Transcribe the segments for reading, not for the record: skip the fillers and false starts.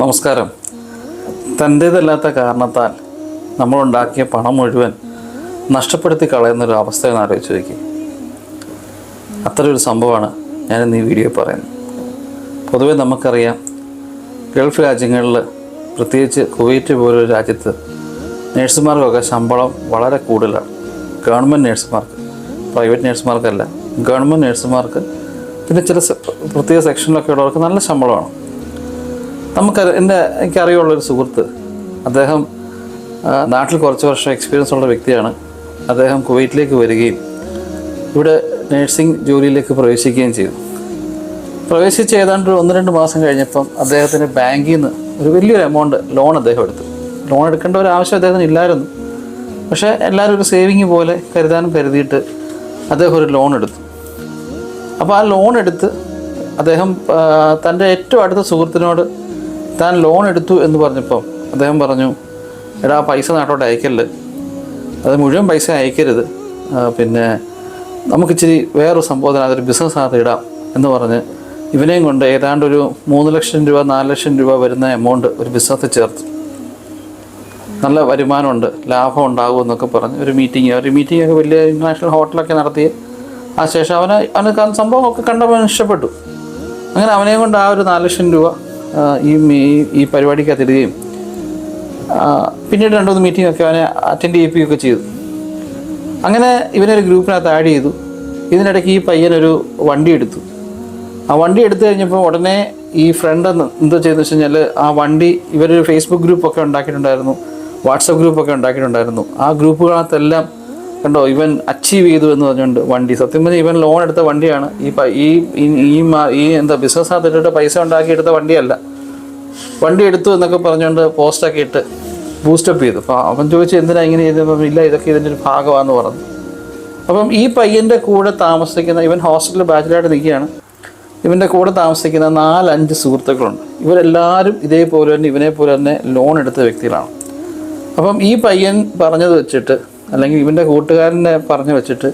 നമസ്കാരം. തൻ്റേതല്ലാത്ത കാരണത്താൽ നമ്മളുണ്ടാക്കിയ പണം മുഴുവൻ നഷ്ടപ്പെടുത്തി കളയുന്നൊരു അവസ്ഥയെന്ന് ആലോചിച്ച് നോക്കി. അത്രയൊരു സംഭവമാണ് ഞാനിന്ന് ഈ വീഡിയോ പറയുന്നത്. പൊതുവെ നമുക്കറിയാം, ഗൾഫ് രാജ്യങ്ങളിൽ, പ്രത്യേകിച്ച് കുവൈറ്റ് പോലൊരു രാജ്യത്ത് നേഴ്സുമാർക്കൊക്കെ ശമ്പളം വളരെ കൂടുതലാണ്. ഗവൺമെൻറ് നേഴ്സുമാർക്ക്, പ്രൈവറ്റ് നേഴ്സുമാർക്കല്ല, ഗവൺമെൻറ് നേഴ്സുമാർക്ക്, പിന്നെ ചില പ്രത്യേക സെക്ഷനിലൊക്കെ ഉള്ളവർക്ക് നല്ല ശമ്പളമാണ്. എനിക്കറിയുള്ളൊരു സുഹൃത്ത്, അദ്ദേഹം നാട്ടിൽ കുറച്ച് വർഷം എക്സ്പീരിയൻസ് ഉള്ള വ്യക്തിയാണ്. അദ്ദേഹം കുവൈറ്റിലേക്ക് വരികയും ഇവിടെ നേഴ്സിംഗ് ജോലിയിലേക്ക് പ്രവേശിക്കുകയും ചെയ്തു. പ്രവേശിച്ച് ഏതാണ്ട് 1-2 മാസം കഴിഞ്ഞപ്പം അദ്ദേഹത്തിന് ബാങ്കിൽ നിന്ന് ഒരു വലിയൊരു എമൗണ്ട് ലോൺ അദ്ദേഹം എടുത്തു. ലോൺ എടുക്കേണ്ട ഒരു ആവശ്യം അദ്ദേഹത്തിന് ഇല്ലായിരുന്നു. പക്ഷേ എല്ലാവരും ഒരു സേവിങ് പോലെ കരുതിയിട്ട് അദ്ദേഹം ഒരു ലോൺ എടുത്തു. അപ്പോൾ ആ ലോൺ എടുത്ത് അദ്ദേഹം തൻ്റെ ഏറ്റവും അടുത്ത സുഹൃത്തിനോട് താൻ ലോൺ എടുത്തു എന്ന് പറഞ്ഞപ്പം അദ്ദേഹം പറഞ്ഞു, എടാ പൈസ നാട്ടോട്ട് അയക്കല്ല്, അത് മുഴുവൻ പൈസ അയക്കരുത്, പിന്നെ നമുക്കിച്ചിരി വേറൊരു സംഭവത്തിന് അതൊരു ബിസിനസ്സിനകത്ത് ഇടാം എന്ന് പറഞ്ഞ് ഇവനെയും കൊണ്ട് ഏതാണ്ട് ഒരു 3 ലക്ഷം രൂപ 4 ലക്ഷം രൂപ വരുന്ന എമൗണ്ട് ഒരു ബിസിനസ്സിൽ ചേർത്തു. നല്ല വരുമാനമുണ്ട്, ലാഭം ഉണ്ടാകും എന്നൊക്കെ പറഞ്ഞ് ഒരു മീറ്റിംഗ് വലിയ ഇൻ്റർനാഷണൽ ഹോട്ടലൊക്കെ നടത്തി. ആ ശേഷം അവന് സംഭവമൊക്കെ കണ്ടപ്പോൾ ഇഷ്ടപ്പെട്ടു. അങ്ങനെ അവനെയും കൊണ്ട് ആ ഒരു 4 ലക്ഷം രൂപ ഈ പരിപാടിക്കകത്ത് ഇടുകയും പിന്നീട് 2-3 മീറ്റിംഗൊക്കെ അവനെ അറ്റൻഡ് ചെയ്യിപ്പിക്കുകയൊക്കെ ചെയ്തു. അങ്ങനെ ഇവനൊരു ഗ്രൂപ്പിനകത്ത് ആഡ് ചെയ്തു. ഇതിനിടയ്ക്ക് ഈ പയ്യനൊരു വണ്ടി എടുത്തു. ആ വണ്ടി എടുത്തു കഴിഞ്ഞപ്പോൾ ഉടനെ ഈ ഫ്രണ്ട് എന്തോ ചെയ്തെന്ന് വെച്ച് കഴിഞ്ഞാൽ, ആ വണ്ടി ഇവരൊരു ഫേസ്ബുക്ക് ഗ്രൂപ്പൊക്കെ ഉണ്ടാക്കിയിട്ടുണ്ടായിരുന്നു, വാട്സപ്പ് ഗ്രൂപ്പൊക്കെ ഉണ്ടാക്കിയിട്ടുണ്ടായിരുന്നു. ആ ഗ്രൂപ്പുകളകത്തെല്ലാം കണ്ടോ ഇവൻ അച്ചീവ് ചെയ്തു എന്ന് പറഞ്ഞുകൊണ്ട് വണ്ടി, സത്യം പറഞ്ഞാൽ ഇവൻ ലോൺ എടുത്ത വണ്ടിയാണ്. ഈ ബിസിനസ്സിനകത്ത് ഇട്ടിട്ട് പൈസ ഉണ്ടാക്കി എടുത്ത വണ്ടിയല്ല. വണ്ടി എടുത്തു എന്നൊക്കെ പറഞ്ഞുകൊണ്ട് പോസ്റ്റൊക്കെ ഇട്ട് ബൂസ്റ്റപ്പ് ചെയ്തു. അപ്പോൾ അവൻ ചോദിച്ചു, എന്തിനാ ഇങ്ങനെ ചെയ്തപ്പോൾ, ഇല്ല ഇതൊക്കെ ഇതിൻ്റെ ഒരു ഭാഗമാണെന്ന് പറഞ്ഞു. അപ്പം ഈ പയ്യൻ്റെ കൂടെ താമസിക്കുന്ന, ഇവൻ ഹോസ്റ്റലിൽ ബാച്ചിലായിട്ട് നിൽക്കുകയാണ്, ഇവൻ്റെ കൂടെ താമസിക്കുന്ന 4-5 സുഹൃത്തുക്കളുണ്ട്. ഇവരെല്ലാവരും ഇതേപോലെ തന്നെ ഇവനെ പോലെ തന്നെ ലോൺ എടുത്ത വ്യക്തികളാണ്. അപ്പം ഈ പയ്യൻ പറഞ്ഞത് വെച്ചിട്ട്, അല്ലെങ്കിൽ ഇവൻ്റെ കൂട്ടുകാരനെ പറഞ്ഞു വെച്ചിട്ട്,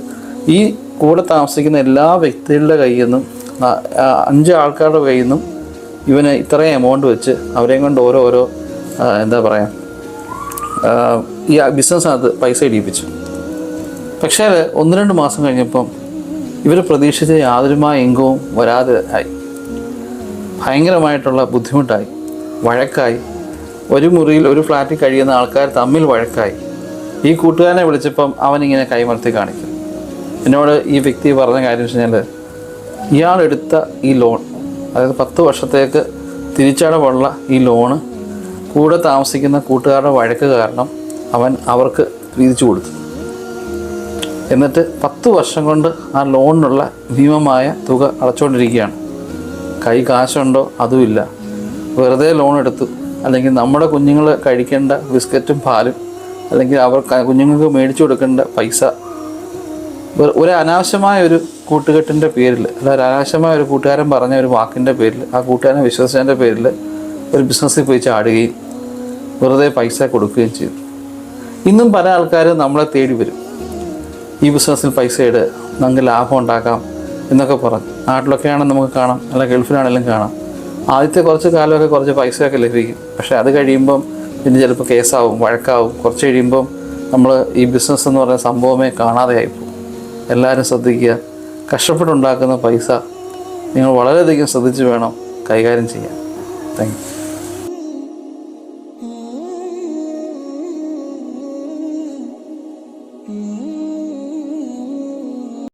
ഈ കൂടെ താമസിക്കുന്ന എല്ലാ വ്യക്തികളുടെ കയ്യിൽ നിന്നും 5 ആൾക്കാരുടെ കയ്യിൽ നിന്നും ഇവന് ഇത്രയും എമൗണ്ട് വെച്ച് അവരെയും കൊണ്ട് ഓരോ ഈ ബിസിനസ്സിനകത്ത് പൈസ ഇടിപ്പിച്ചു. പക്ഷേ 1-2 മാസം കഴിഞ്ഞപ്പം ഇവർ പ്രതീക്ഷിച്ച യാതൊരുമായ ഇൻകവും വരാതെ ആയി. ഭയങ്കരമായിട്ടുള്ള ബുദ്ധിമുട്ടായി, വഴക്കായി. ഒരു മുറിയിൽ ഒരു ഫ്ലാറ്റിൽ കഴിയുന്ന ആൾക്കാർ തമ്മിൽ വഴക്കായി. ഈ കൂട്ടുകാരനെ വിളിച്ചപ്പം അവനിങ്ങനെ കൈമലർത്തി കാണിക്കും. എന്നോട് ഈ വ്യക്തി പറഞ്ഞ കാര്യം വെച്ച് കഴിഞ്ഞാൽ, ഇയാളെടുത്ത ഈ ലോൺ, അതായത് 10 വർഷത്തേക്ക് തിരിച്ചടവുള്ള ഈ ലോണ് കൂടെ താമസിക്കുന്ന കൂട്ടുകാരുടെ വഴക്ക് കാരണം അവർക്ക് വീതിച്ചു കൊടുത്തു. എന്നിട്ട് 10 വർഷം കൊണ്ട് ആ ലോണിനുള്ള ഭീമമായ തുക അടച്ചുകൊണ്ടിരിക്കുകയാണ്. കൈ കാശുണ്ടോ അതുമില്ല, വെറുതെ ലോൺ എടുത്തു. അല്ലെങ്കിൽ നമ്മുടെ കുഞ്ഞുങ്ങൾ കഴിക്കേണ്ട ബിസ്ക്കറ്റും പാലും, അല്ലെങ്കിൽ കുഞ്ഞുങ്ങൾക്ക് മേടിച്ചു കൊടുക്കേണ്ട പൈസ ഒരു അനാവശ്യമായ ഒരു കൂട്ടുകെട്ടിൻ്റെ പേരിൽ, അല്ല ഒരു അനാവശ്യമായ ഒരു കൂട്ടുകാരൻ പറഞ്ഞ ഒരു വാക്കിൻ്റെ പേരിൽ, ആ കൂട്ടുകാരനെ വിശ്വസിച്ചതിൻ്റെ പേരിൽ ഒരു ബിസിനസ്സിൽ പോയി ചാടുകയും വെറുതെ പൈസ കൊടുക്കുകയും ചെയ്തു. ഇന്നും പല ആൾക്കാരും നമ്മളെ തേടി വരും, ഈ ബിസിനസ്സിൽ പൈസ ഇട്, നമുക്ക് ലാഭം ഉണ്ടാക്കാം എന്നൊക്കെ പറഞ്ഞു. നാട്ടിലൊക്കെ ആണെങ്കിൽ നമുക്ക് കാണാം, അല്ല ഗൾഫിലാണെങ്കിലും കാണാം. ആദ്യത്തെ കുറച്ച് കാലമൊക്കെ കുറച്ച് പൈസയൊക്കെ ലഭിക്കും. പക്ഷേ അത് കഴിയുമ്പം പിന്നെ ചിലപ്പോൾ കേസാവും, വഴക്കാവും. കുറച്ച് കഴിയുമ്പം നമ്മൾ ഈ ബിസിനസ് എന്ന് പറയുന്ന സംഭവമേ കാണാതെ ആയിപ്പോവും. എല്ലാവരും ശ്രദ്ധിക്കുക, കഷ്ടപ്പെട്ടുണ്ടാക്കുന്ന പൈസ നിങ്ങൾ വളരെയധികം ശ്രദ്ധിച്ച് വേണം കൈകാര്യം ചെയ്യാൻ. Thank you.